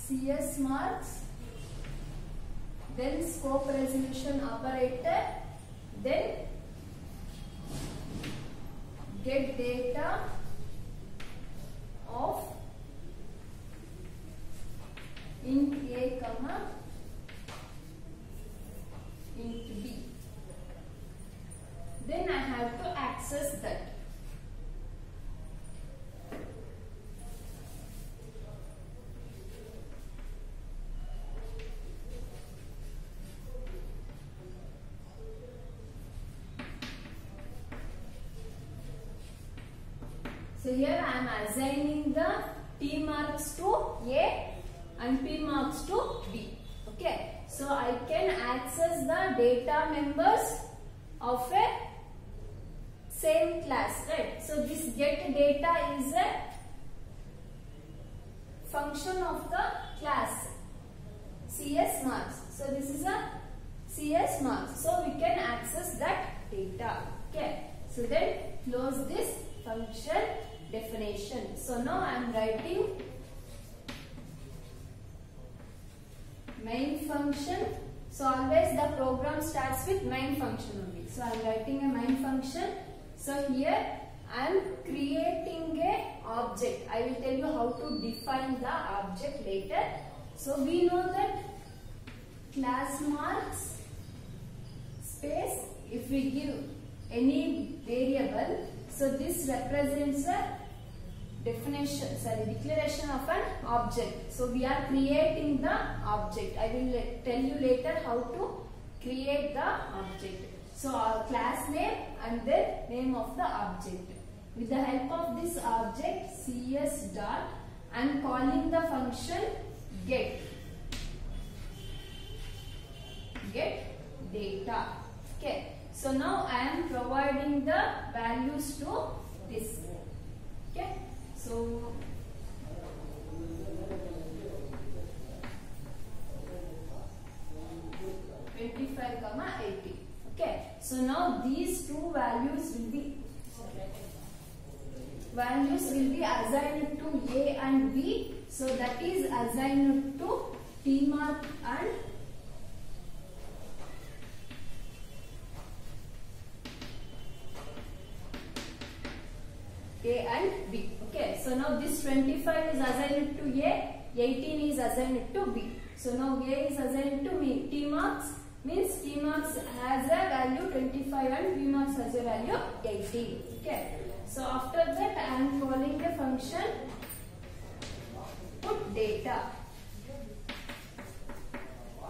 CS marks, then scope resolution operator, then get data of int A comma int B. Then I have to access that. So here I am assigning the T marks to A and P marks to B. Okay. So I can access the data members of a same class, right? So this get data is a function of the class CS marks. So this is a CS marks. So we can access that data. Okay. So then close this function definition. So now I am writing main function. So always the program starts with main function only. So I am writing a main function. So here I am creating a object. I will tell you how to define the object later. So we know that class marks space, if we give any variable, so this represents a declaration of an object. So we are creating the object. I will tell you later how to create the object. So our class name and the name of the object. With the help of this object CS dot, I am calling the function get data. Okay. So now I am providing the values to this. Okay. So (25, 80). Okay. So now these two values will be assigned to A and B. So that is assigned to T mark and A and B. Okay. So now this 25 is assigned to A, 18 is assigned to B. So now A is assigned to T marks, means T marks has a value 25 and B marks has a value 18. Okay. So after that I am calling a function put data.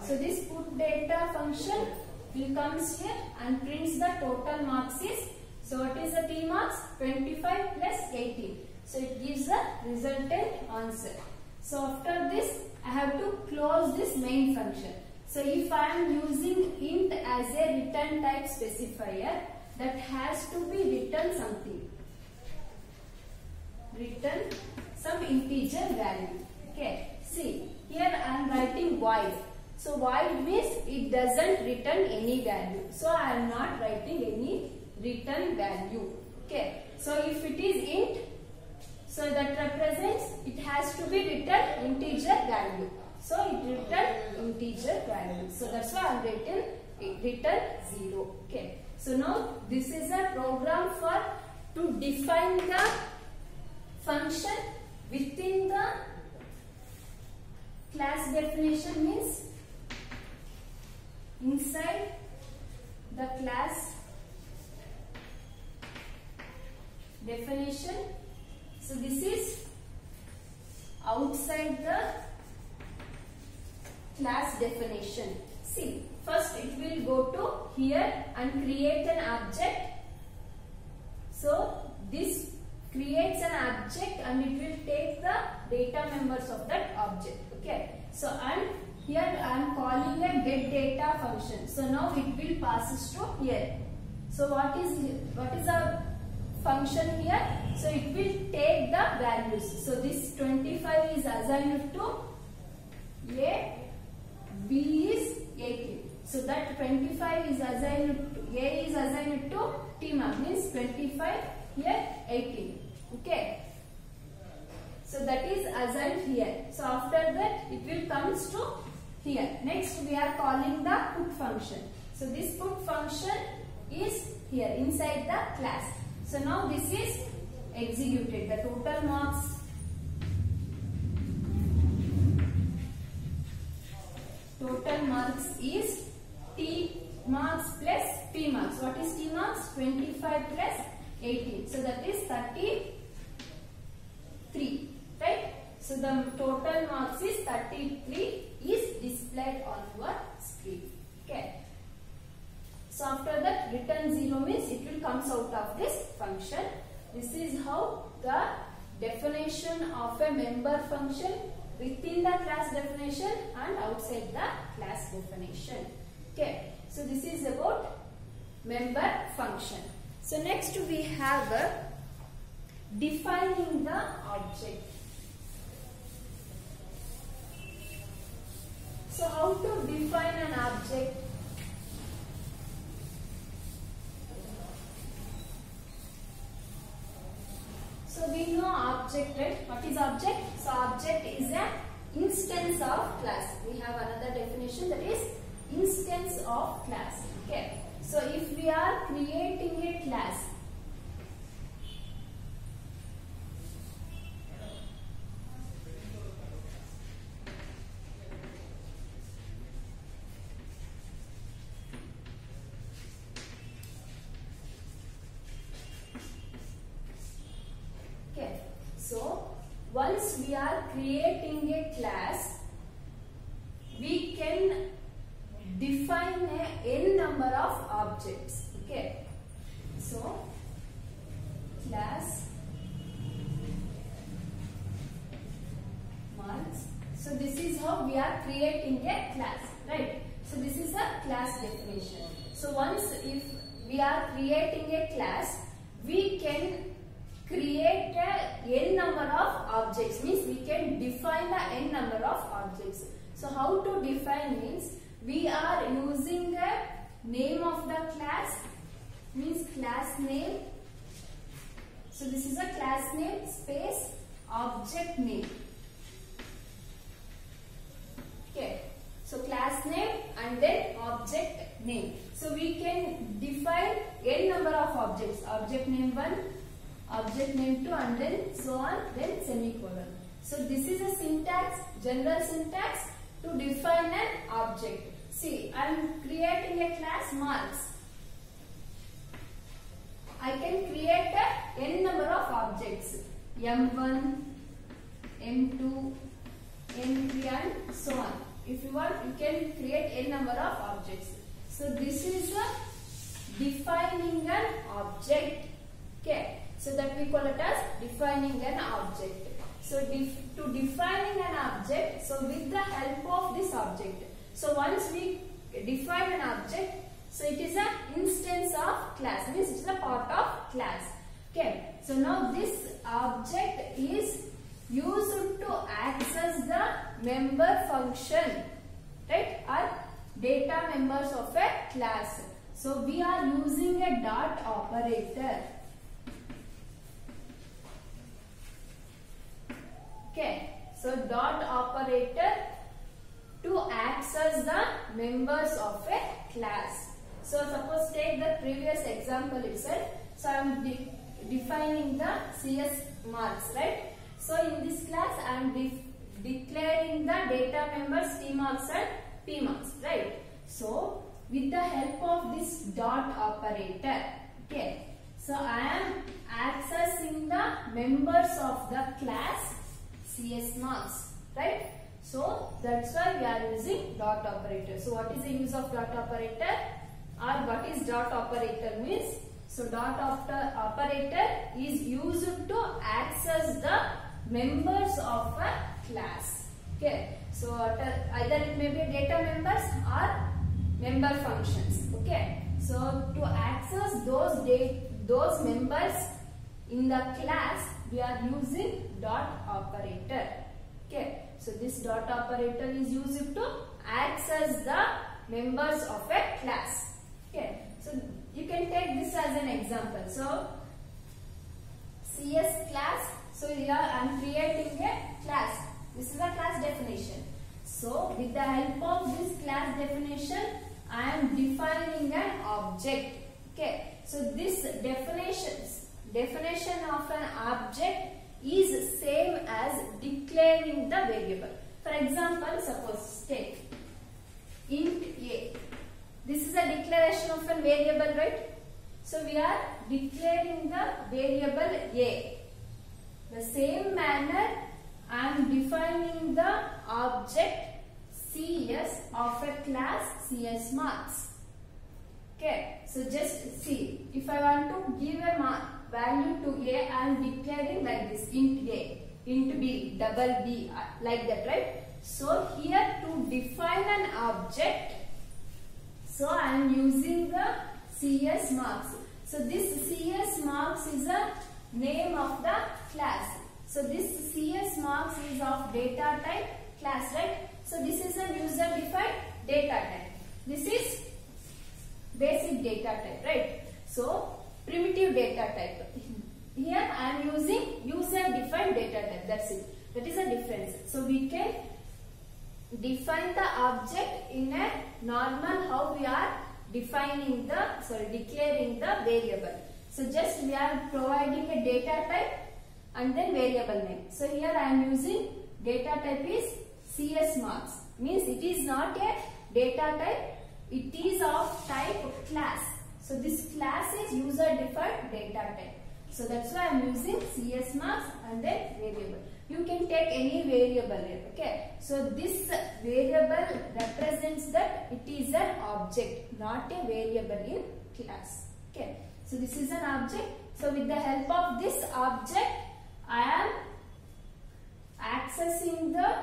So this put data function will comes here and prints the total marks is. So what is the T marks? 25 plus 18. So it gives the resultant answer. So after this I have to close this main function. So if I am using int as a return type specifier, that has to be written something. Return some integer value. Okay. See, here I am writing void. So void means it doesn't return any value. So I am not writing any return value. Okay. So if it is int, so that represents it has to be written integer value. So it return integer value. So that's why I am written return 0. Okay. So now this is a program for to define the function within the class definition, means inside the class definition. So this is outside the class definition. See, first it will go to here and create an object. So this creates an object and it will take the data members of that object. Okay. So and here I am calling a get data function. So now it will passes to here. So what is our function here? So it will take the values. So this 25 is assigned to A, B is 18. So that 25 is assigned to A is assigned to T mark, means 25 here 18. Okay. So that is assigned here. So after that it will comes to here. Next we are calling the put function. So this put function is here inside the class. So now this is executed. The total marks is T marks plus P marks. What is T marks? 25 plus 18. So that is 33. Right? So the total marks is 33 is displayed on your screen. Okay. So after that return 0 means it will comes out of this function. This is how the definition of a member function within the class definition and outside the class definition. Okay. So this is about member function. So next we have defining the object. So how to define an object? So we know object, right? What is object? So object is an instance of class. We have another definition, that is instance of class. Okay. So if we are creating a class, so once we are creating a class, we can define a n number of objects. Okay. So class marks. So this is how we are creating a class, right? So this is a class definition. So once if we are creating a class, we can create a n number of objects, means we can define the n number of objects. So how to define means we are using a name of the class, means class name. So this is a class name space object name. Okay. So class name and then object name. So we can define n number of objects. Object name 1, object name 2, and then so on, then semicolon. So this is a syntax, general syntax to define an object. See, I am creating a class marks. I can create a n number of objects, m1, m2, m3 and so on. If you want, you can create n number of objects. So this is a defining an object. Okay. So that we call it as defining an object. So to defining an object, so with the help of this object. So once we define an object, so it is an instance of class, means it is a part of class. Okay. So now this object is used to access the member function, right, or data members of a class. So we are using a dot operator. Okay, so dot operator to access the members of a class. So suppose take the previous example itself. So I am defining the CS marks, right? So in this class I am declaring the data members T marks and P marks, right? So with the help of this dot operator, okay, so I am accessing the members of the class CS marks, right? So that's why we are using dot operator. So what is the use of dot operator, or what is dot operator means? So dot operator is used to access the members of a class. Okay. So either it may be data members or member functions. Okay. So to access those members in the class, we are using dot operator. Okay. So this dot operator is used to access the members of a class. Okay. So you can take this as an example. So CS class. So here I am creating a class. This is a class definition. So with the help of this class definition, I am defining an object. Okay. So this definition of an object is same as declaring the variable. For example, suppose take int a. This is a declaration of a variable, right? So we are declaring the variable a. The same manner I am defining the object CS of a class CS marks. Okay, so just see, if I want to give a value to a, I am declaring like this, int a, int b, double b, like that, right? So here to define an object, so I am using the CS marks. So this CS marks is a name of the class. So this CS marks is of data type class, right? So this is a user defined data type. This is basic data type, right? So primitive data type. Here I am using user defined data type. That's it. That is a difference. So we can define the object in a normal how we are defining the declaring the variable. So just we are providing a data type and then variable name. So here I am using data type is CS marks. Means it is not a data type. It is of type class. So this class is user defined data type. So that's why I am using CS marks and then variable. You can take any variable here. Okay. So this variable represents that it is an object, not a variable in class. Okay. So this is an object. So with the help of this object, I am accessing the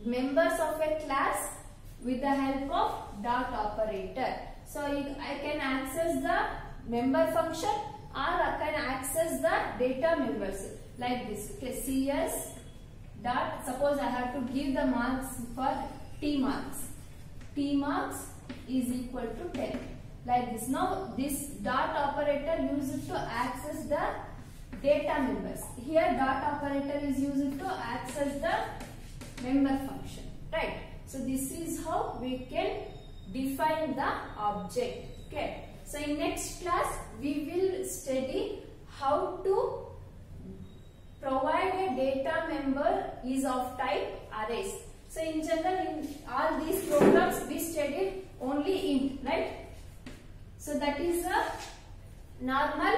members of a class with the help of dot operator. So I can access the member function or I can access the data members like this. Okay, CS dot, suppose I have to give the marks for T marks. T marks is equal to 10. Like this. Now this dot operator used to access the data members. Here dot operator is used to access the member function. Right. So this is how we can define the object. Okay. So in next class we will study how to provide a data member is of type arrays. So in general in all these programs we studied only int, right? So that is a normal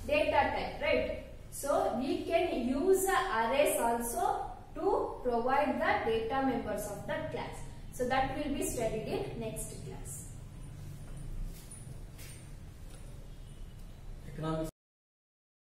data type, right? So we can use arrays also to provide the data members of the class. So that will be studied in next class. Economics